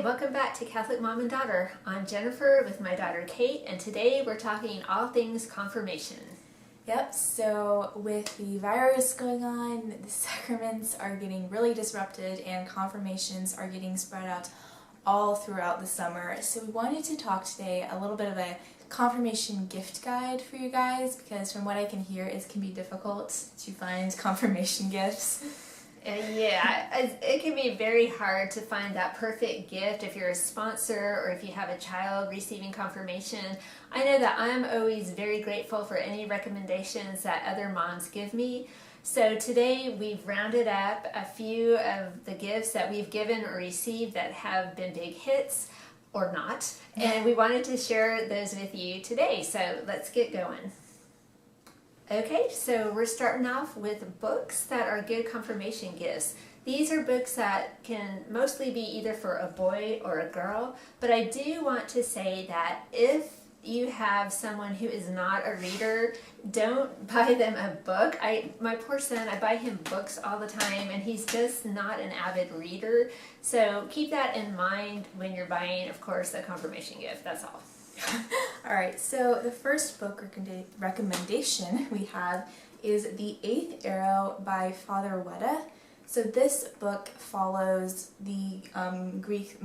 welcome back to Catholic Mom and Daughter. I'm Jennifer with my daughter Kate, and today we're talking all things confirmation. Yep, so with the virus going on, the sacraments are getting really disrupted and confirmations are getting spread out all throughout the summer. So we wanted to talk today a little bit of a confirmation gift guide for you guys, because from what I can hear, it can be difficult to find confirmation gifts. It can be very hard to find that perfect gift if you're a sponsor or if you have a child receiving confirmation. I know that I'm always very grateful for any recommendations that other moms give me. So today we've rounded up a few of the gifts that we've given or received that have been big hits or not, and we wanted to share those with you today. So let's get going. Okay, so we're starting off with books that are good confirmation gifts. These are books that can mostly be either for a boy or a girl, but I do want to say that if you have someone who is not a reader, don't buy them a book. My poor son, I buy him books all the time, and he's just not an avid reader. So keep that in mind when you're buying, of course, a confirmation gift. That's all. Alright, so the first book recommendation we have is The Eighth Arrow by Father Weta. So this book follows the Greek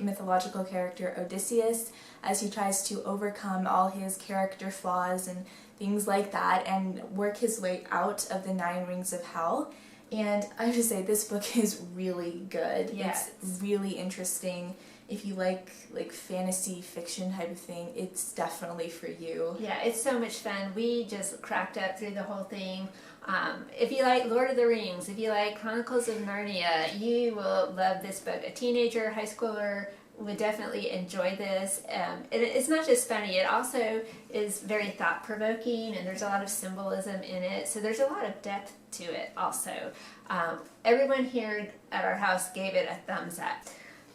mythological character Odysseus as he tries to overcome all his character flaws and things like that and work his way out of the 9 rings of hell. And I have to say, this book is really good. Yes. It's really interesting. If you like fantasy fiction type of thing, it's definitely for you. Yeah, it's so much fun. We just cracked up through the whole thing. If you like Lord of the Rings, if you like Chronicles of Narnia, you will love this book. A teenager, high schooler would definitely enjoy this. It's not just funny, it also is very thought-provoking, and there's a lot of symbolism in it, so there's a lot of depth to it also. Everyone here at our house gave it a thumbs up.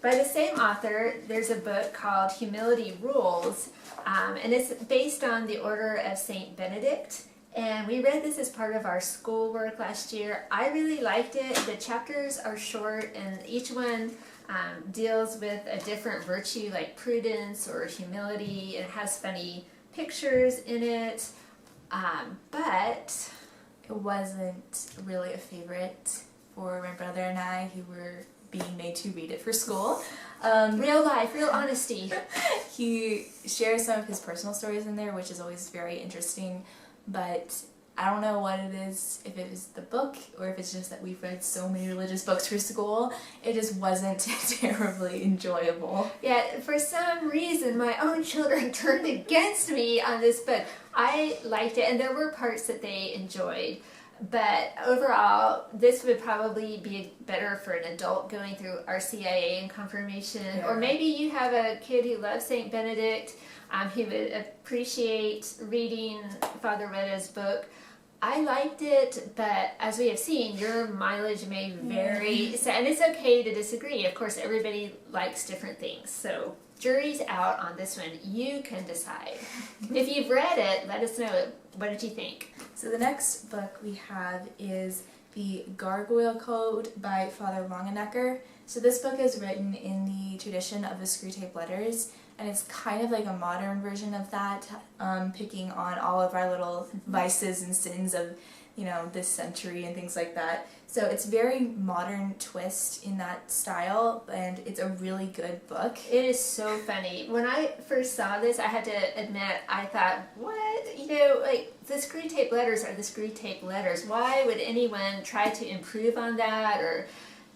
By the same author, there's a book called Humility Rules, and it's based on the order of Saint Benedict. And we read this as part of our schoolwork last year. I really liked it. The chapters are short, and each one deals with a different virtue, like prudence or humility. It has funny pictures in it, but it wasn't really a favorite for my brother and I, who were being made to read it for school. Real life, real honesty. He shares some of his personal stories in there, which is always very interesting, but I don't know what it is, if it was the book or if it's just that we've read so many religious books for school. It just wasn't terribly enjoyable. Yeah, for some reason my own children turned against me on this book. I liked it, and there were parts that they enjoyed. But overall, this would probably be better for an adult going through RCIA and confirmation. Yeah. Or maybe you have a kid who loves St. Benedict, who would appreciate reading Father Weta's book. I liked it, but as we have seen, your mileage may vary. So, and it's okay to disagree. Of course, everybody likes different things. So jury's out on this one. You can decide. If you've read it, let us know. What did you think? So the next book we have is The Gargoyle Code by Father Longenecker. So this book is written in the tradition of the Screwtape Letters, and it's kind of like a modern version of that, picking on all of our little vices and sins of, this century and things like that. So it's very modern twist in that style, and it's a really good book. It is so funny. When I first saw this, I had to admit, I thought, what? The Screwtape Letters are the Screwtape Letters. Why would anyone try to improve on that or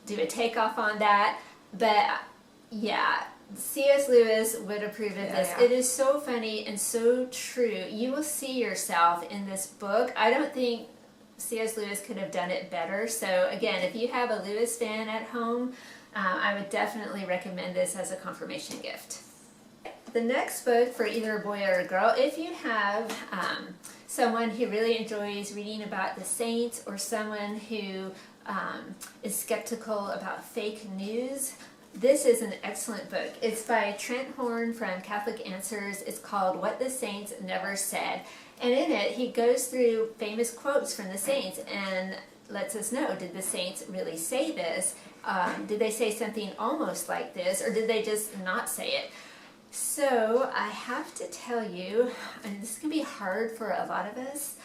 do a takeoff on that? But yeah, C.S. Lewis would approve of this. Yeah. It is so funny and so true. You will see yourself in this book. I don't think C.S. Lewis could have done it better. So again, if you have a Lewis fan at home, I would definitely recommend this as a confirmation gift. The next book for either a boy or a girl, if you have someone who really enjoys reading about the saints or someone who is skeptical about fake news, this is an excellent book. It's by Trent Horn from Catholic Answers. It's called What the Saints Never Said. And in it, he goes through famous quotes from the saints and lets us know, did the saints really say this? Did they say something almost like this, or did they just not say it? So I have to tell you, and this can be hard for a lot of us,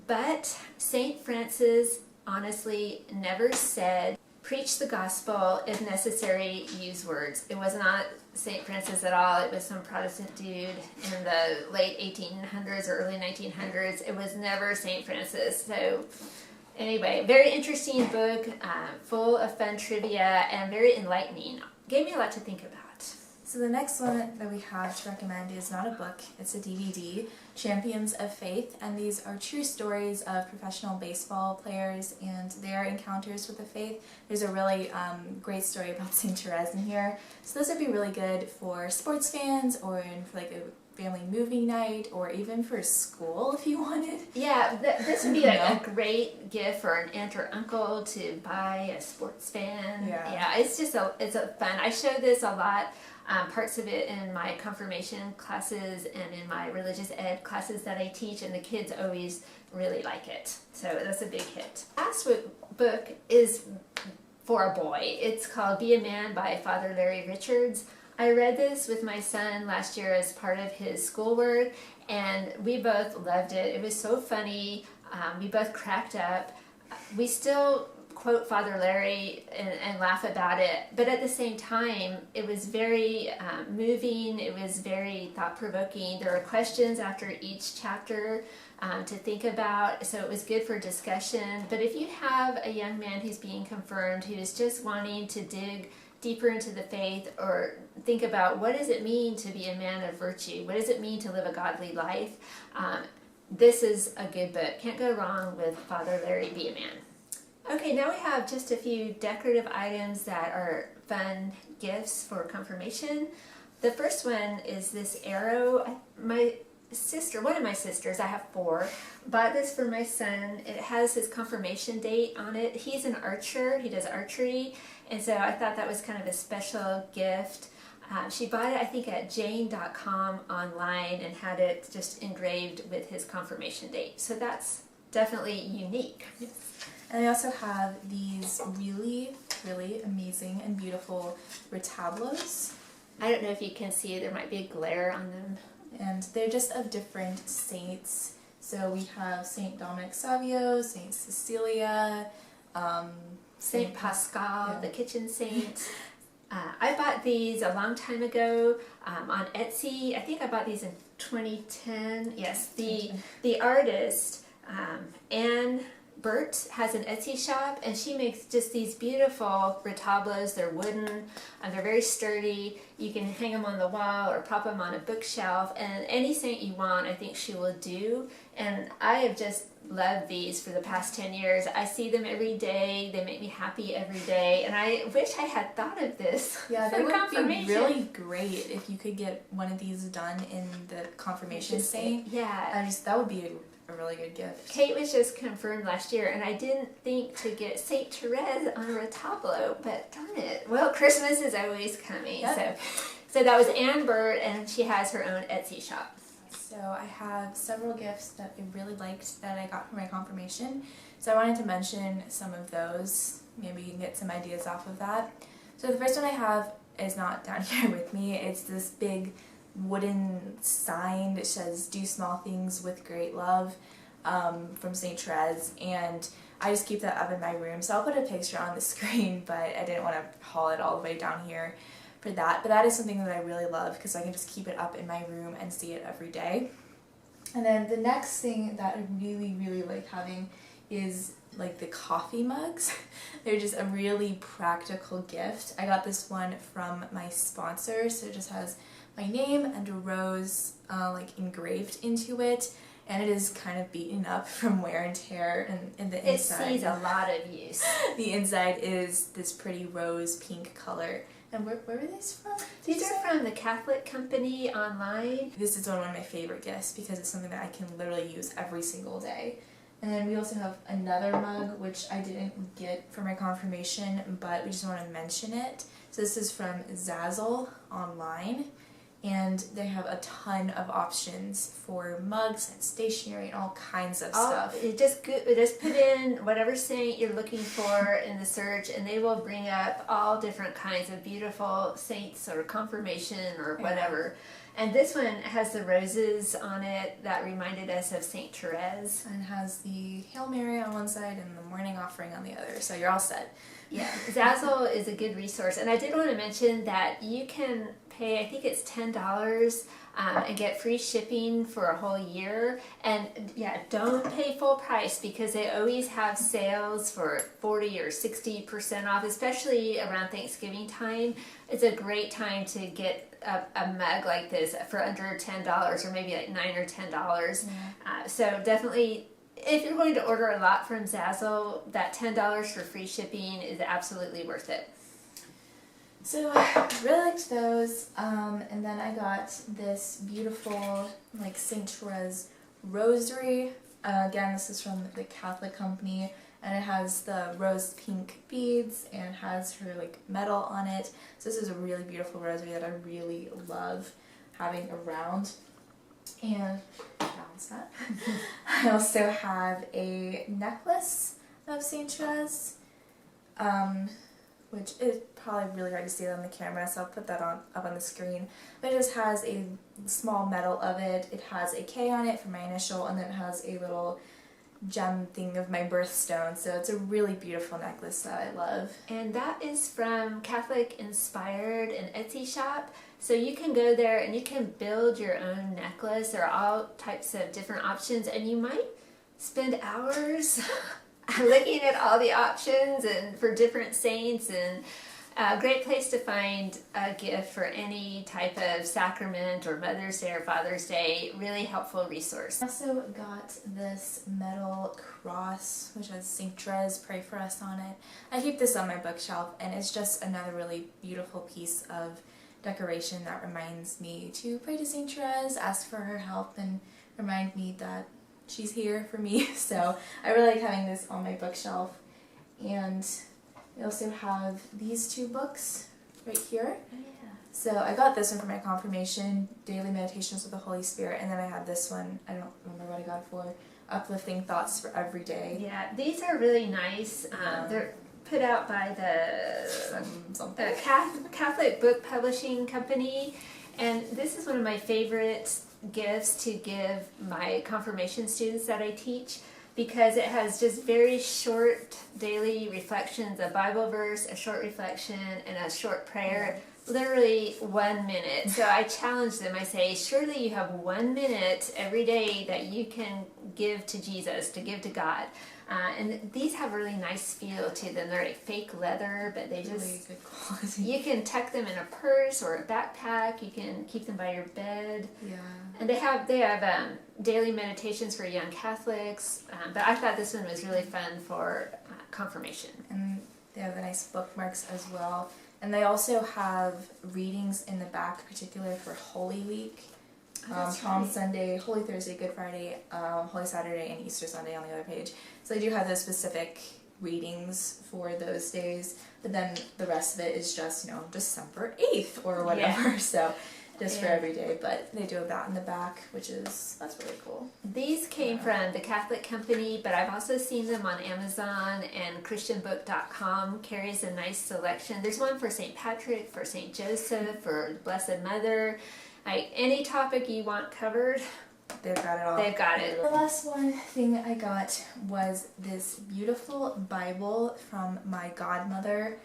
but St. Francis honestly never said, preach the gospel, if necessary, use words. It was not St. Francis at all. It was some Protestant dude in the late 1800s or early 1900s. It was never St. Francis. So anyway, very interesting book, full of fun trivia and very enlightening. Gave me a lot to think about. So the next one that we have to recommend is not a book, it's a DVD, Champions of Faith, and these are true stories of professional baseball players and their encounters with the faith. There's a really great story about St. Therese in here. So this would be really good for sports fans or for like a family movie night or even for school if you wanted. Yeah, this would be a great gift for an aunt or uncle to buy a sports fan. Yeah, it's a fun. I show this a lot. Parts of it in my confirmation classes and in my religious ed classes that I teach, and the kids always really like it. So that's a big hit. Last book is for a boy. It's called Be a Man by Father Larry Richards. I read this with my son last year as part of his schoolwork, and we both loved it. It was so funny. We both cracked up. We still quote Father Larry and laugh about it, but at the same time it was very moving. It was very thought-provoking. There were questions after each chapter to think about, so it was good for discussion. But if you have a young man who's being confirmed, who is just wanting to dig deeper into the faith or think about what does it mean to be a man of virtue, what does it mean to live a godly life, this is a good book. Can't go wrong with Father Larry, Be a Man. Okay, now we have just a few decorative items that are fun gifts for confirmation. The first one is this arrow. My sister, one of my sisters, I have 4, bought this for my son. It has his confirmation date on it. He's an archer, he does archery, and so I thought that was kind of a special gift. She bought it, I think, at jane.com online and had it just engraved with his confirmation date. So that's definitely unique. Yes. And I also have these really, really amazing and beautiful retablos. I don't know if you can see, there might be a glare on them. And they're just of different saints. So we have Saint Dominic Savio, Saint Cecilia, Saint Pascal, the kitchen saint. I bought these a long time ago on Etsy. I think I bought these in 2010. Yes, the artist, AnnBurt, has an Etsy shop, and she makes just these beautiful retablos. They're wooden, and they're very sturdy. You can hang them on the wall or pop them on a bookshelf, and any saint you want, I think she will do. And I have just loved these for the past 10 years. I see them every day. They make me happy every day, and I wish I had thought of this. Yeah, they would be really great if you could get one of these done in the confirmation saint. Yeah. That would be a really good gift. Kate was just confirmed last year, and I didn't think to get Saint Therese on a retablo, but darn it. Well, Christmas is always coming. Yep. So that was AnnBurt, and she has her own Etsy shop. So I have several gifts that I really liked that I got for my confirmation. So I wanted to mention some of those. Maybe you can get some ideas off of that. So the first one I have is not down here with me. It's this big wooden sign that says "Do small things with great love" from St. Therese, and I just keep that up in my room. So I'll put a picture on the screen, but I didn't want to haul it all the way down here for that. But that is something that I really love because I can just keep it up in my room and see it every day. And then the next thing that I really, really like having is like the coffee mugs. They're just a really practical gift. I got this one from my sponsor, so it just has my name and a rose like engraved into it, and it is kind of beaten up from wear and tear, and the inside. It sees a lot of use. The inside is this pretty rose pink color. And where were these from? These are from the Catholic Company online. This is one of my favorite gifts because it's something that I can literally use every single day. And then we also have another mug, which I didn't get for my confirmation, but we just want to mention it. So this is from Zazzle online, And they have a ton of options for mugs and stationery and all kinds of stuff. Just put in whatever saint you're looking for in the search, and they will bring up all different kinds of beautiful saints or confirmation or whatever. And this one has the roses on it that reminded us of Saint Therese. And has the Hail Mary on one side and the morning offering on the other, so you're all set. Yeah, Zazzle is a good resource. And I did want to mention that you can pay, I think it's $10, and get free shipping for a whole year. And yeah, don't pay full price, because they always have sales for 40 or 60% off, especially around Thanksgiving time. It's a great time to get a mug like this for under $10, or maybe like $9 or $10. So definitely, if you're going to order a lot from Zazzle, that $10 for free shipping is absolutely worth it. So I really liked those, and then I got this beautiful like Saint Therese rosary. Again, this is from the Catholic company, and it has the rose pink beads and has her like medal on it. So this is a really beautiful rosary that I really love having around. And balance that. I also have a necklace of Saint Therese, which is probably really hard to see on the camera, so I'll put that up on the screen. But it just has a small medal of it. It has a K on it for my initial, and then it has a little gem thing of my birthstone. So it's a really beautiful necklace that I love. And that is from Catholic Inspired, an Etsy shop. So you can go there and you can build your own necklace. There are all types of different options, and you might spend hours looking at all the options and for different saints, and a great place to find a gift for any type of sacrament or Mother's Day or Father's Day. Really helpful resource. I also got this metal cross, which has Saint Therese, pray for us on it. I keep this on my bookshelf, and it's just another really beautiful piece of decoration that reminds me to pray to Saint Therese, ask for her help, and remind me that she's here for me. So I really like having this on my bookshelf. And I also have these two books right here. So I got this one for my confirmation, Daily Meditations with the Holy Spirit, and then I have this one, I don't remember what I got it for, Uplifting Thoughts for Every Day. Yeah, these are really nice. They're put out by the Catholic Book Publishing Company, and this is one of my favorite gifts to give my confirmation students that I teach, because it has just very short daily reflections, a Bible verse, a short reflection, and a short prayer, literally 1 minute. So I challenge them, I say, surely you have 1 minute every day that you can give to Jesus, to give to God. And these have a really nice feel to them. They're like fake leather, but they just, really good quality. You can tuck them in a purse or a backpack. You can keep them by your bed. Yeah. And they have daily meditations for young Catholics. But I thought this one was really fun for confirmation. And they have the nice bookmarks as well. And they also have readings in the back, particularly for Holy Week. Palm Sunday, Holy Thursday, Good Friday, Holy Saturday, and Easter Sunday on the other page. So they do have those specific readings for those days, but then the rest of it is just, December 8th or whatever. Yeah. So just for every day, but they do have that in the back, that's really cool. These came from the Catholic Company, but I've also seen them on Amazon, and ChristianBook.com carries a nice selection. There's one for St. Patrick, for St. Joseph, for Blessed Mother. Any topic you want covered, they've got it all. They've got it. The last thing I got was this beautiful Bible from my godmother.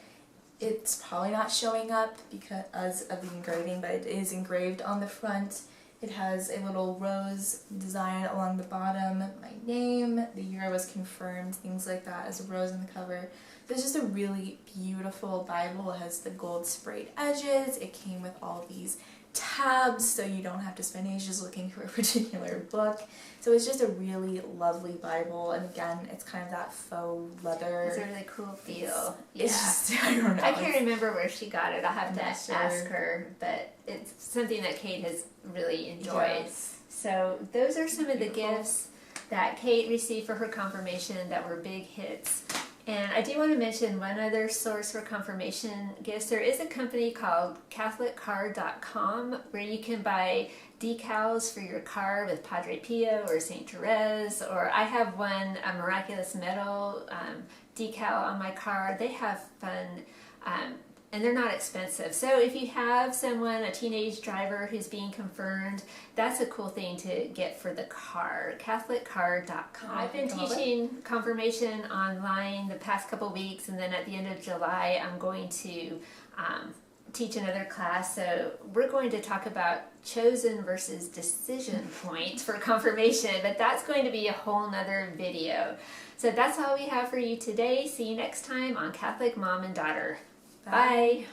It's probably not showing up because of the engraving, but it is engraved on the front. It has a little rose design along the bottom, my name, the year I was confirmed, things like that, as a rose on the cover. It's just a really beautiful Bible. It has the gold sprayed edges. It came with all these tabs, so you don't have to spend ages looking for a particular book. So it's just a really lovely Bible, and again, it's kind of that faux leather. It's a really cool feel. It's just, I don't know. I can't remember where she got it. I'll have to ask her, but it's something that Kate has really enjoyed. Yes. So those are some of the gifts that Kate received for her confirmation that were big hits. And I do want to mention one other source for confirmation gifts. There is a company called CatholicCar.com where you can buy decals for your car with Padre Pio or Saint Therese, or I have one, a miraculous metal decal on my car. They have fun and they're not expensive. So if you have someone, a teenage driver who's being confirmed, that's a cool thing to get for the car. CatholicCar.com. I've been teaching confirmation online the past couple weeks, and then at the end of July I'm going to teach another class. So we're going to talk about chosen versus decision points for confirmation, but that's going to be a whole nother video. So that's all we have for you today. See you next time on Catholic Mom and Daughter. Bye.